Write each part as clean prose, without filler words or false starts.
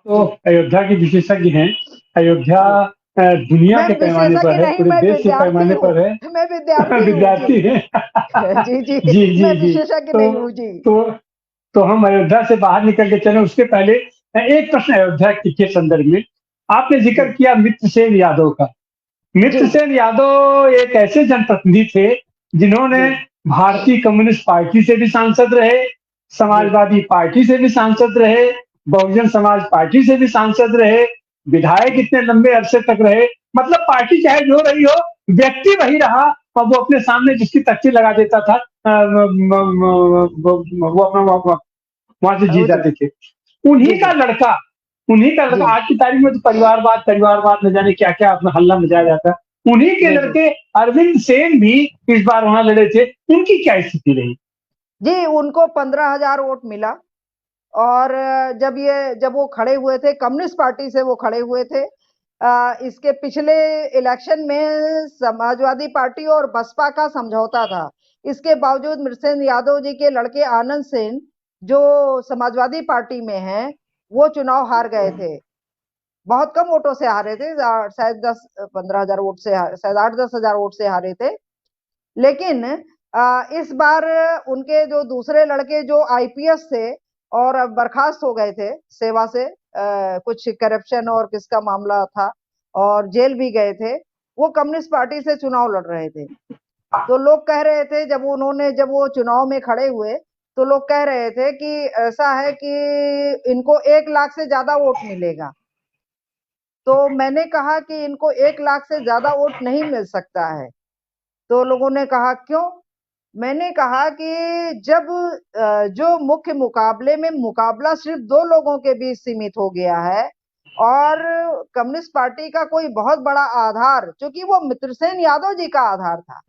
तो जी। अयोध्या के विशेषज्ञ हैं। अयोध्या जी। दुनिया मैं के पैमाने विशेषज्ञ पर है, नहीं, पूरे मैं देश के विद्यार्थी पैमाने हूँ, पर है। मैं विद्यार्थी हूँ। जी। विद्यार्थी हैं। जी, जी, जी, मैं जी, जी। विशेषज्ञ तो नहीं हूँ। जी। तो तो हम अयोध्या से बाहर निकल के चले उसके पहले एक प्रश्न अयोध्या के संदर्भ में। आपने ज़िक्र जी। किया मित्रसेन यादव का। जी। मित्रसेन यादव एक ऐसे जनप्रतिनिधि थे, जिन्होंने जी। भारतीय कम्युनिस्ट पार्टी से भी सांसद रहे, जी। समाजवादी पार्टी से भी सांसद रहे, बहुजन समाज पार्टी से भी सांसद रहे, विधायक इतने लंबे अरसे तक रहे। मतलब पार्टी चाहे जो रही हो, व्यक्ति वही रहा और वो अपने सामने जिसकी तख्ती लगा देता था वो अपना वहाँ से जीत जी। जाते थे। जी। उन्हीं का जी। लड़का उन्हीं का लड़का जी। आज की तारीख में तो परिवारवाद न जाने क्या-क्या अपना हल्ला मचाया जाता है। उन्हीं के जी। जी। लड़के अरविंद सेन भी इस बार वहाँ लड़े थे। उनकी क्या स्थिति रही? जी, उनको 15,000 वोट मिला और जब वो खड़े हुए थे, कम्युनिस्ट पार्टी से वो खड़े हुए थे। इसके पिछले इलेक्शन में समाजवादी पार्टी और बसपा का समझौता था। इसके बावजूद मित्रसेन यादव जी के लड़के आनंद सेन, जो समाजवादी पार्टी में हैं, वो चुनाव हार गए थे। बहुत कम वोटों से हारे थे, शायद 10-15,000 वोट से शायद 8-10 हज़ार वोट से हारे थे। लेकिन इस बार उनके जो दूसरे लड़के जो आईपीएस थे और अब बर्खास्त हो गए थे सेवा से, कुछ करप्शन और किसका मामला था और जेल भी गए थे, वो कम्युनिस्ट पार्टी से चुनाव लड़ रहे थे। तो लोग कह रहे थे जब वो चुनाव में खड़े हुए, तो लोग कह रहे थे कि ऐसा है कि इनको 1 लाख से ज़्यादा वोट मिलेगा। तो मैंने कहा कि इनको 1 लाख से ज़्यादा वोट नहीं मिल सकता है। तो लोगों ने कहा क्यों? मैंने कहा कि जब जो मुख्य मुकाबले में मुकाबला सिर्फ 2 लोगों के बीच सीमित हो गया है और कम्युनिस्ट पार्टी का कोई बहुत बड़ा आधार, चूँकि वो मित्रसेन यादव जी का आधार था।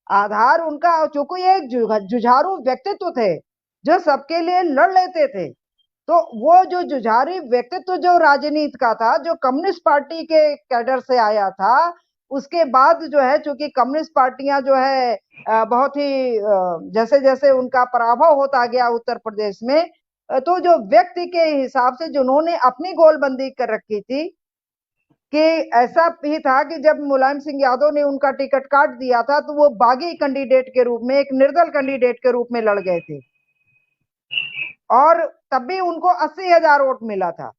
आधार उनका चूँकि एक जुझारू व्यक्तित्व थे, जो सबके लिए लड़ लेते थे। तो वो जो जुझारू व्यक्तित्व जो राजनीति का था, जो कम्युनिस्ट पार्टी के कैडर से आया था, उसके बाद जो है चूँकि कम्युनिस्ट पार्टियाँ जो है बहुत ही जैसे-जैसे उनका पराभव होता गया उत्तर प्रदेश में, तो जो व्यक्ति के हिसाब से जिन्होंने अपनी गोलबंदी कर रखी थी, कि ऐसा भी था कि जब मुलायम सिंह यादव ने उनका टिकट काट दिया था, तो वो बागी कैंडिडेट के रूप में, एक निर्दल कैंडिडेट के रूप में लड़ गए थे। और तब भी उनको 80,000 वोट मिला था।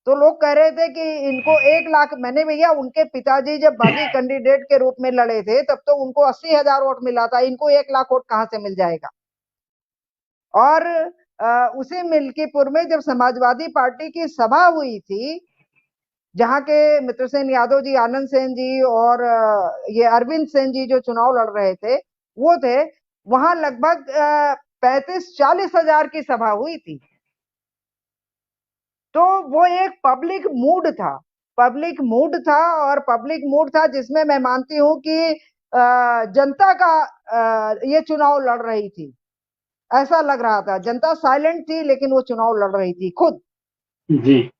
तो लोग कह रहे थे कि इनको 1 लाख, मैंने भैया उनके पिताजी जब बागी कैंडिडेट के रूप में लड़े थे, तब तो उनको 80,000 वोट मिला था, इनको 1 लाख वोट कहाँ से मिल जाएगा? और उसी मिल्कीपुर में जब समाजवादी पार्टी की सभा हुई थी, जहाँ के मित्रसेन यादव जी, आनंद सेन जी और ये अरविंद सेन जी जो चुनाव लड़ रहे थे, वो थे, वहाँ लगभग 35-40 हज़ार की सभा हुई थी। तो वो एक पब्लिक मूड था जिसमें मैं मानती हूँ कि जनता का ये चुनाव लड़ रही थी। ऐसा लग रहा था, जनता साइलेंट थी लेकिन वो चुनाव लड़ रही थी खुद। जी।